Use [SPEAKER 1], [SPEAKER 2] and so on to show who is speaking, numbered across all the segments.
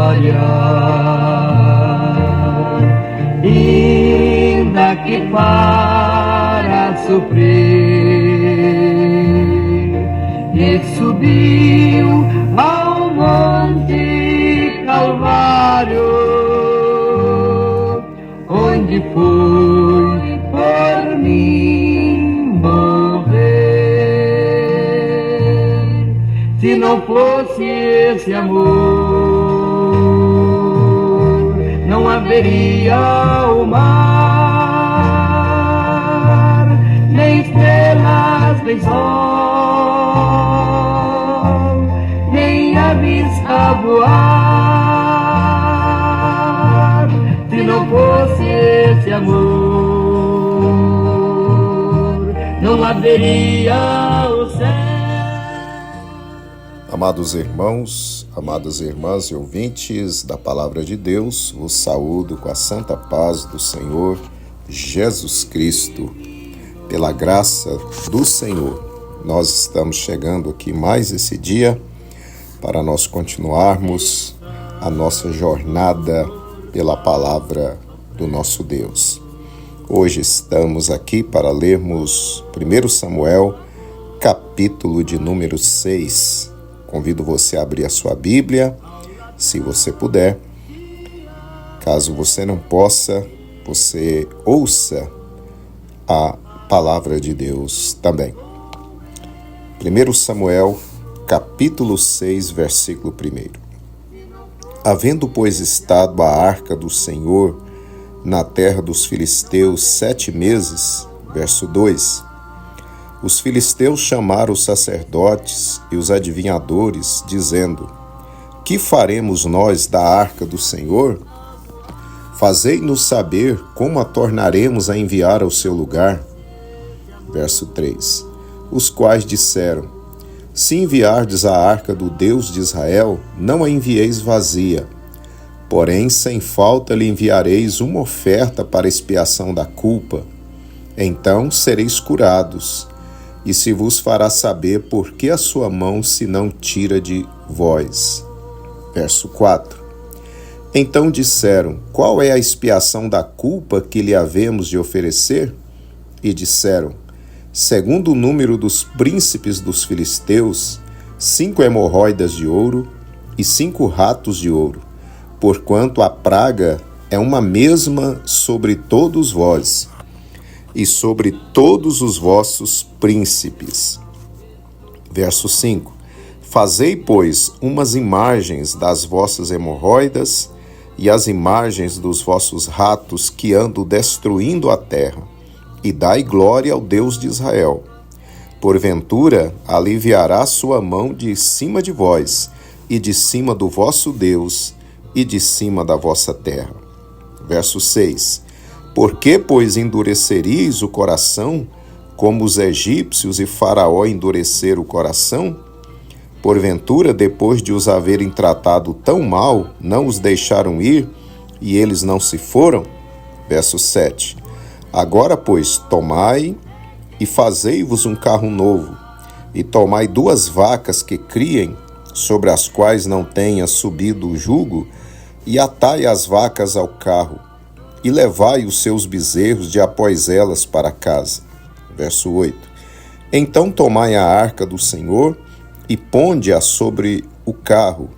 [SPEAKER 1] glória, ainda que para sofrer, ele subiu ao monte Calvário, onde foi por mim morrer. Se não fosse esse amor, não haveria o mar, nem estrelas, nem sol, nem aves a voar. Se não fosse esse amor, não haveria o céu.
[SPEAKER 2] Amados irmãos, amadas irmãs e ouvintes da Palavra de Deus, vos saúdo com a santa paz do Senhor Jesus Cristo. Pela graça do Senhor, nós estamos chegando aqui mais esse dia para nós continuarmos a nossa jornada pela Palavra do nosso Deus. Hoje estamos aqui para lermos 1 Samuel, capítulo de número 6. Convido você a abrir a sua Bíblia, se você puder. Caso você não possa, você ouça a palavra de Deus também. 1 Samuel, capítulo 6, versículo 1. Havendo, pois, estado a arca do Senhor na terra dos filisteus 7 meses, verso 2, os filisteus chamaram os sacerdotes e os adivinhadores, dizendo: que faremos nós da arca do Senhor? Fazei-nos saber como a tornaremos a enviar ao seu lugar. Verso 3. Os quais disseram: se enviardes a arca do Deus de Israel, não a envieis vazia, porém sem falta lhe enviareis uma oferta para expiação da culpa. Então sereis curados, e se vos fará saber por que a sua mão se não tira de vós. Verso 4. Então disseram: qual é a expiação da culpa que lhe havemos de oferecer? E disseram: segundo o número dos príncipes dos filisteus, 5 hemorroidas de ouro e 5 ratos de ouro, porquanto a praga é uma mesma sobre todos vós e sobre todos os vossos príncipes. Verso 5. Fazei, pois, umas imagens das vossas hemorroidas e as imagens dos vossos ratos que andam destruindo a terra, e dai glória ao Deus de Israel. Porventura, aliviará sua mão de cima de vós, e de cima do vosso Deus, e de cima da vossa terra. Verso 6. Por que, pois, endureceríeis o coração, como os egípcios e Faraó endureceram o coração? Porventura, depois de os haverem tratado tão mal, não os deixaram ir, e eles não se foram? Verso 7. Agora, pois, tomai e fazei-vos um carro novo, e tomai 2 vacas que criem, sobre as quais não tenha subido o jugo, e atai as vacas ao carro, e levai os seus bezerros de após elas para casa. Verso 8. Então tomai a arca do Senhor, e ponde-a sobre o carro,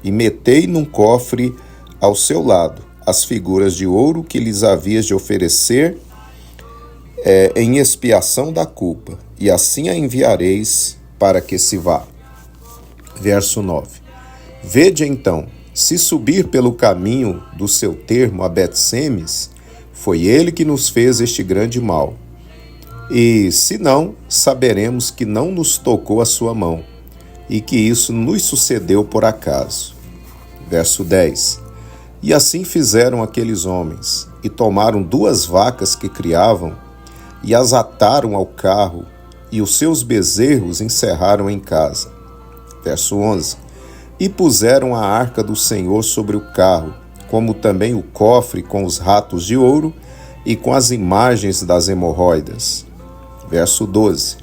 [SPEAKER 2] e metei num cofre ao seu lado as figuras de ouro que lhes havias de oferecer em expiação da culpa, e assim a enviareis para que se vá. Verso 9. Vede então, se subir pelo caminho do seu termo a Bet-Semes, foi ele que nos fez este grande mal. E, se não, saberemos que não nos tocou a sua mão, e que isso nos sucedeu por acaso. Verso 10. E assim fizeram aqueles homens, e tomaram 2 vacas que criavam, e as ataram ao carro, e os seus bezerros encerraram em casa. Verso 11. E puseram a arca do Senhor sobre o carro, como também o cofre com os ratos de ouro e com as imagens das hemorroidas. Verso 12.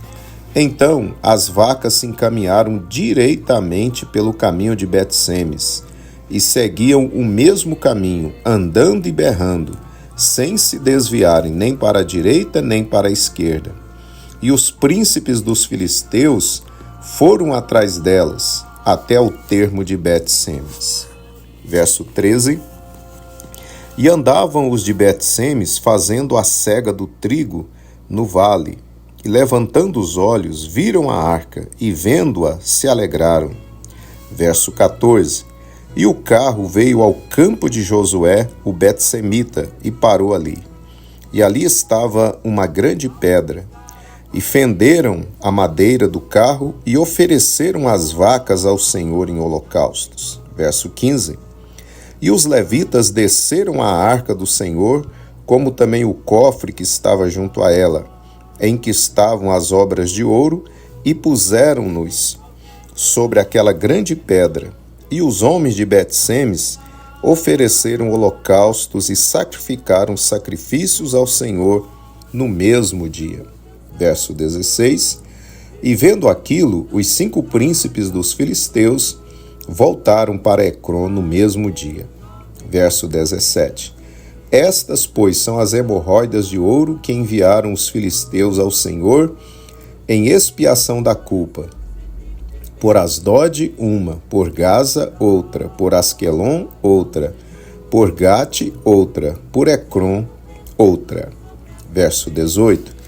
[SPEAKER 2] Então as vacas se encaminharam direitamente pelo caminho de Bet-Semes, e seguiam o mesmo caminho, andando e berrando, sem se desviarem nem para a direita nem para a esquerda. E os príncipes dos filisteus foram atrás delas, até o termo de Bet-Semes. Verso 13. E andavam os de Bet-Semes fazendo a cega do trigo no vale, e levantando os olhos, viram a arca, e vendo-a, se alegraram. Verso 14. E o carro veio ao campo de Josué, o Bet-Semita, e parou ali. E ali estava uma grande pedra. E fenderam a madeira do carro e ofereceram as vacas ao Senhor em holocaustos. Verso 15. E os levitas desceram a arca do Senhor, como também o cofre que estava junto a ela, em que estavam as obras de ouro, e puseram-nos sobre aquela grande pedra. E os homens de Bet-Semes ofereceram holocaustos e sacrificaram sacrifícios ao Senhor no mesmo dia. Verso 16. E vendo aquilo, os 5 príncipes dos filisteus voltaram para Ecrom no mesmo dia. Verso 17. Estas, pois, são as hemorroidas de ouro que enviaram os filisteus ao Senhor em expiação da culpa. Por Asdod, uma, por Gaza, outra, por Asquelon, outra, por Gate, outra, por Ecrom, outra. Verso 18.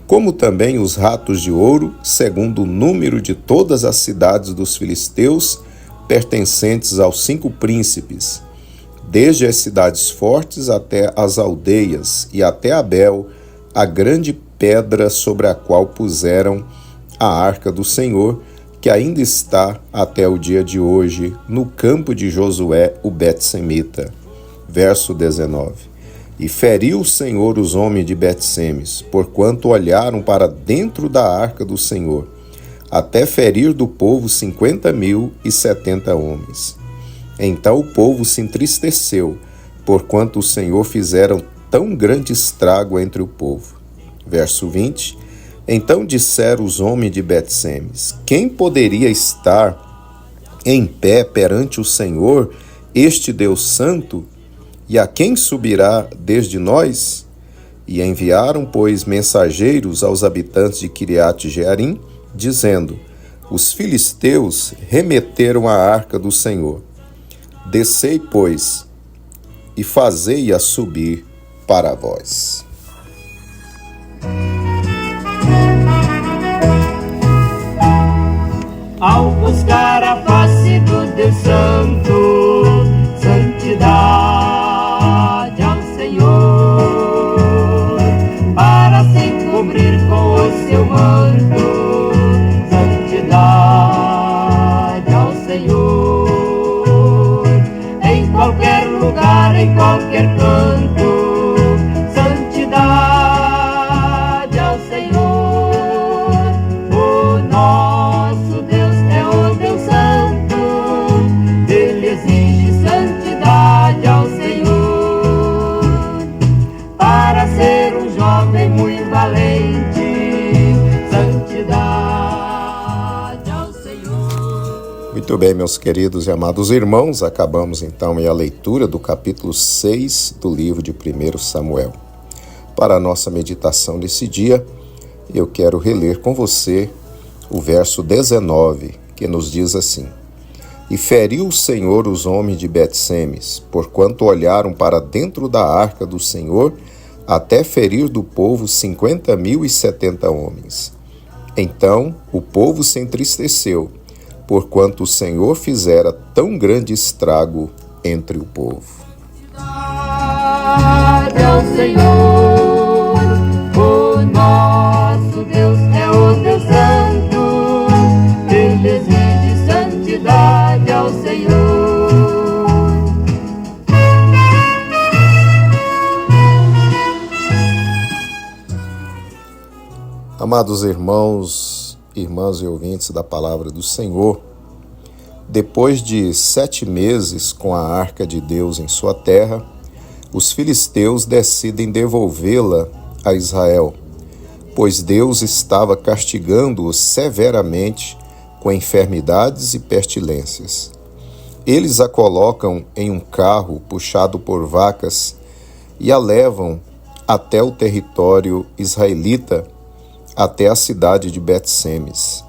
[SPEAKER 2] Como também os ratos de ouro, segundo o número de todas as cidades dos filisteus, pertencentes aos 5 príncipes, desde as cidades fortes até as aldeias, e até Abel, a grande pedra sobre a qual puseram a arca do Senhor, que ainda está até o dia de hoje no campo de Josué, o Bet-Semita. Verso 19. E feriu o Senhor os homens de Bet-Semes, porquanto olharam para dentro da arca do Senhor, até ferir do povo 50.070 homens. Então o povo se entristeceu, porquanto o Senhor fizera tão grande estrago entre o povo. Verso 20. Então disseram os homens de Bet-Semes: quem poderia estar em pé perante o Senhor, este Deus santo, e a quem subirá desde nós? E enviaram, pois, mensageiros aos habitantes de Quiriate-Jearim, dizendo: os filisteus remeteram a arca do Senhor. Descei, pois, e fazei-a subir para vós.
[SPEAKER 1] Ao buscar a face do Deus Santo, santidade ao Senhor, para se cobrir com o seu manto, santidade ao Senhor, em qualquer lugar, em qualquer canto, santidade ao Senhor. O nosso Deus é o Deus Santo, Ele exige santidade ao Senhor, para ser um jovem muito valente, santidade ao Senhor.
[SPEAKER 2] Muito bem, meus queridos e amados irmãos, acabamos então a leitura do capítulo 6 do livro de 1 Samuel. Para a nossa meditação desse dia, eu quero reler com você o verso 19, que nos diz assim: E feriu o Senhor os homens de Bet-Semes, porquanto olharam para dentro da arca do Senhor, até ferir do povo 50.070 homens. Então o povo se entristeceu, porquanto o Senhor fizera tão grande estrago entre o povo.
[SPEAKER 1] Santidade ao Senhor, o nosso Deus é o Deus Santo, Ele exige santidade ao Senhor.
[SPEAKER 2] Amados irmãos, irmãs e ouvintes da palavra do Senhor, depois de 7 meses com a arca de Deus em sua terra, os filisteus decidem devolvê-la a Israel, pois Deus estava castigando-os severamente com enfermidades e pestilências. Eles a colocam em um carro puxado por vacas e a levam até o território israelita, até a cidade de Bet-Semes.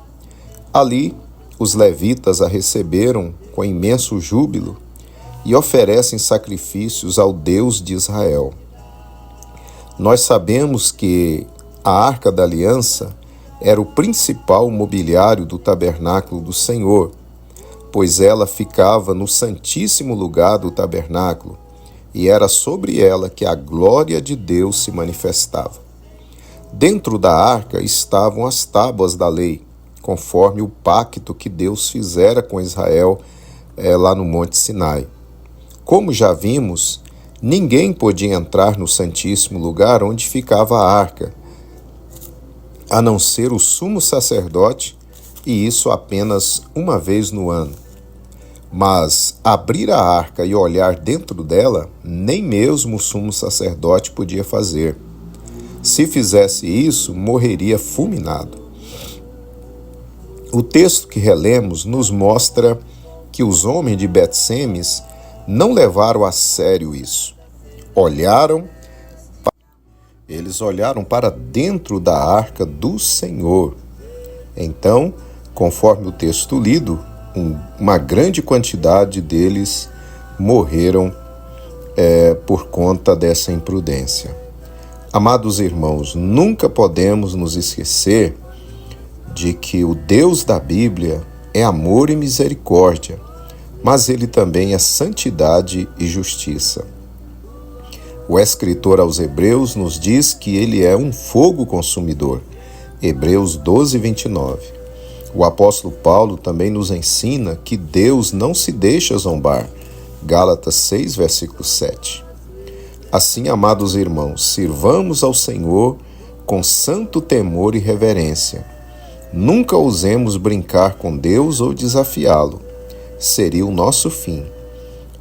[SPEAKER 2] Ali, os levitas a receberam com imenso júbilo e oferecem sacrifícios ao Deus de Israel. Nós sabemos que a Arca da Aliança era o principal mobiliário do tabernáculo do Senhor, pois ela ficava no santíssimo lugar do tabernáculo, e era sobre ela que a glória de Deus se manifestava. Dentro da arca estavam as tábuas da lei, conforme o pacto que Deus fizera com Israel lá no Monte Sinai. Como já vimos, ninguém podia entrar no santíssimo lugar onde ficava a arca, a não ser o sumo sacerdote, e isso apenas uma vez no ano. Mas abrir a arca e olhar dentro dela, nem mesmo o sumo sacerdote podia fazer. Se fizesse isso, morreria fulminado. O texto que relemos nos mostra que os homens de Bet-Semes não levaram a sério isso. Eles olharam para dentro da arca do Senhor. Então, conforme o texto lido, uma grande quantidade deles morreram por conta dessa imprudência. Amados irmãos, nunca podemos nos esquecer de que o Deus da Bíblia é amor e misericórdia, mas Ele também é santidade e justiça. O escritor aos Hebreus nos diz que Ele é um fogo consumidor. Hebreus 12, 29. O apóstolo Paulo também nos ensina que Deus não se deixa zombar. Gálatas 6, versículo 7. Assim, amados irmãos, sirvamos ao Senhor com santo temor e reverência. Nunca ousemos brincar com Deus ou desafiá-lo. Seria o nosso fim.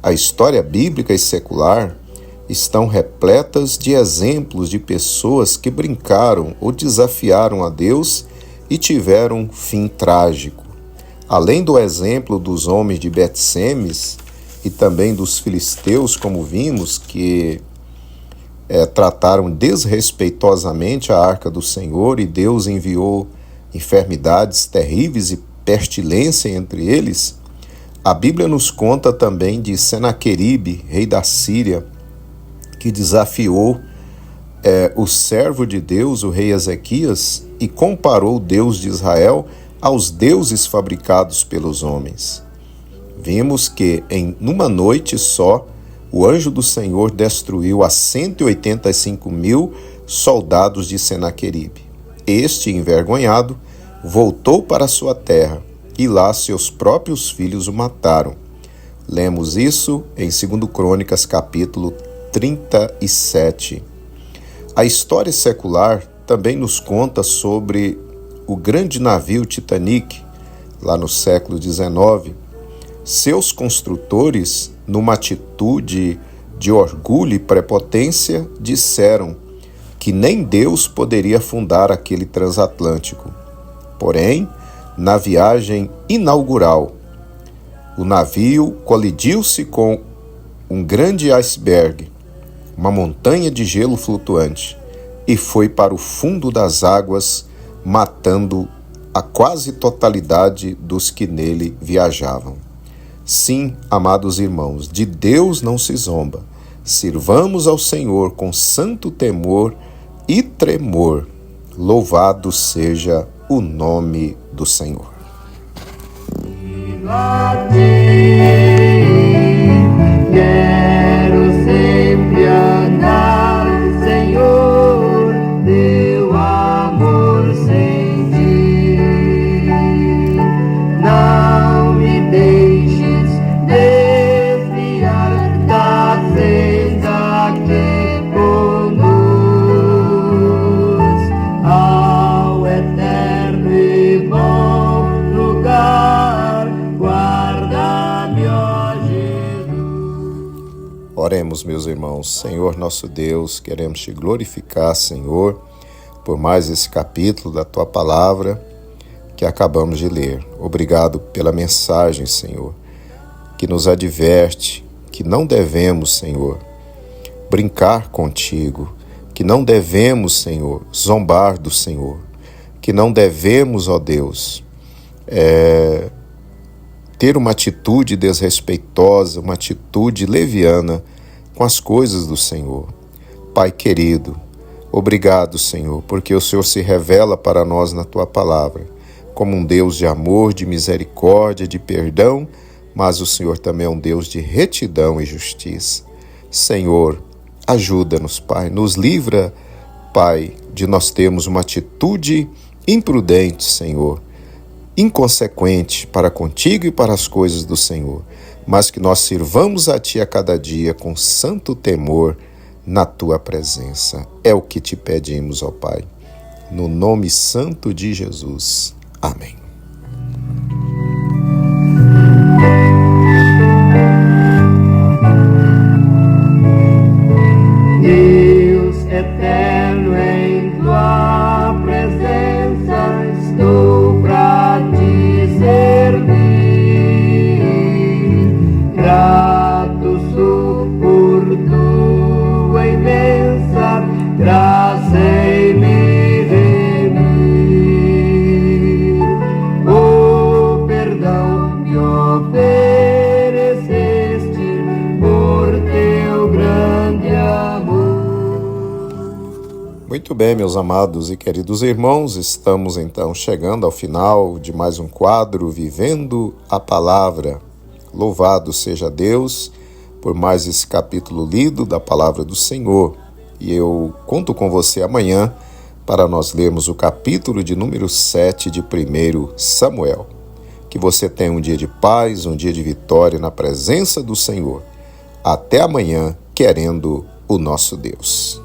[SPEAKER 2] A história bíblica e secular estão repletas de exemplos de pessoas que brincaram ou desafiaram a Deus e tiveram um fim trágico. Além do exemplo dos homens de Bet-Semes e também dos filisteus, como vimos, que trataram desrespeitosamente a arca do Senhor e Deus enviou enfermidades terríveis e pestilência entre eles, a Bíblia nos conta também de Senaqueribe, rei da Síria, que desafiou o servo de Deus, o rei Ezequias, e comparou o Deus de Israel aos deuses fabricados pelos homens. Vimos que, numa noite só, o anjo do Senhor destruiu a 185.000 soldados de Senaqueribe. Este, envergonhado, voltou para sua terra, e lá seus próprios filhos o mataram. Lemos isso em 2 Crônicas, capítulo 37. A história secular também nos conta sobre o grande navio Titanic, lá no século XIX. Seus construtores, numa atitude de orgulho e prepotência, disseram que nem Deus poderia afundar aquele transatlântico. Porém, na viagem inaugural, o navio colidiu-se com um grande iceberg, uma montanha de gelo flutuante, e foi para o fundo das águas, matando a quase totalidade dos que nele viajavam. Sim, amados irmãos, de Deus não se zomba. Sirvamos ao Senhor com santo temor e tremor. Louvado seja o nome do Senhor.
[SPEAKER 1] Quero sempre andar, Senhor, teu amor sentir. Não me deixes desviar da senda que conduz ao eterno e bom lugar. Guarda-me, ó Jesus.
[SPEAKER 2] Oremos, meus irmãos. Senhor nosso Deus, queremos te glorificar, Senhor, por mais esse capítulo da tua palavra que acabamos de ler. Obrigado pela mensagem, Senhor, que nos adverte que não devemos, Senhor, brincar contigo, que não devemos, Senhor, zombar do Senhor, que não devemos, ó Deus, ter uma atitude desrespeitosa, uma atitude leviana com as coisas do Senhor. Pai querido, obrigado, Senhor, porque o Senhor se revela para nós na Tua palavra como um Deus de amor, de misericórdia, de perdão, mas o Senhor também é um Deus de retidão e justiça. Senhor, ajuda-nos, Pai, nos livra, Pai, de nós termos uma atitude imprudente, Senhor, inconsequente para contigo e para as coisas do Senhor, mas que nós sirvamos a Ti a cada dia com santo temor na Tua presença. É o que te pedimos, ó Pai, no nome santo de Jesus. Amém.
[SPEAKER 1] Deus eterno, em Tua presença estou pra te servir. Grato sou por Tua imensa graça em me remir. O perdão me ofereceste por Teu grande amor.
[SPEAKER 2] Muito bem, meus amados e queridos irmãos, estamos então chegando ao final de mais um quadro Vivendo a Palavra. Louvado seja Deus por mais esse capítulo lido da Palavra do Senhor. E eu conto com você amanhã para nós lermos o capítulo de número 7 de 1 Samuel. Que você tenha um dia de paz, um dia de vitória na presença do Senhor. Até amanhã, querendo o nosso Deus.